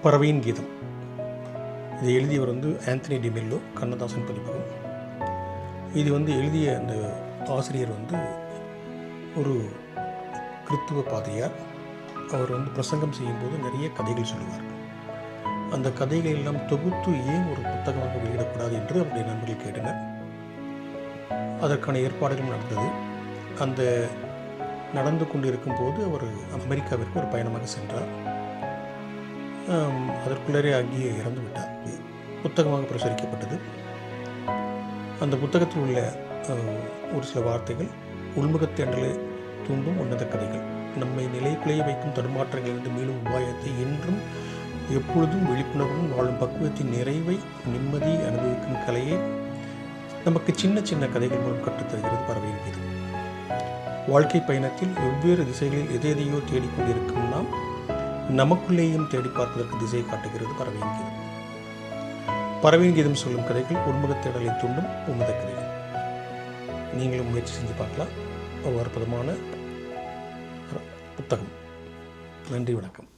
பறவையின் கீதம். இதை எழுதியவர் ஆந்தனி டி மெல்லோ, கண்ணதாசன் பதிப்பகம். இது எழுதிய அந்த ஆசிரியர் ஒரு கிறித்துவ பாதிரியார். அவர் பிரசங்கம் செய்யும்போது நிறைய கதைகள் சொல்லுவார். அந்த கதைகள் எல்லாம் தொகுத்து ஏன் ஒரு புத்தகமாக வெளியிடக்கூடாது என்று அவருடைய நண்பர்கள் கேட்டனர். அதற்கான ஏற்பாடுகளும் நடந்தது. அந்த நடந்து கொண்டிருக்கும் போது அவர் அமெரிக்காவிற்கு ஒரு பயணமாக சென்றார். அதற்குள்ளே அங்கேயே இறந்து விட்டார். புத்தகமாக பிரசுரிக்கப்பட்டது. அந்த புத்தகத்தில் உள்ள ஒரு சில வார்த்தைகள், உள்முகத்தேண்டலை தூண்டும் உன்னத கதைகள், நம்மை நிலைக்குலைய வைக்கும் தடுமாற்றங்களிலிருந்து மீளும் உபாயத்தை, என்றும் எப்பொழுதும் விழிப்புணர்வும் வாழும் பக்குவத்தின் நிறைவை, நிம்மதி அனுபவிக்கும் கலையை நமக்கு சின்ன சின்ன கதைகள் மூலம் கற்றுத்தருகிறது பறவையின் கீதம். வாழ்க்கை பயணத்தில் வெவ்வேறு திசைகளில் எதையோ தேடிக்கொண்டிருக்கும் நாம் நமக்குள்ளேயும் தேடி பார்ப்பதற்கு திசை காட்டுகிறது பறவையின் கீதம். பறவையின் கீதம் சொல்லும் கதைகள் உள்முகத்தேடலை தூண்டும் உன்னத கதைகள். நீங்களும் முயற்சி செஞ்சு பார்க்கலாம். ஒரு அற்புதமான புத்தகம். நன்றி, வணக்கம்.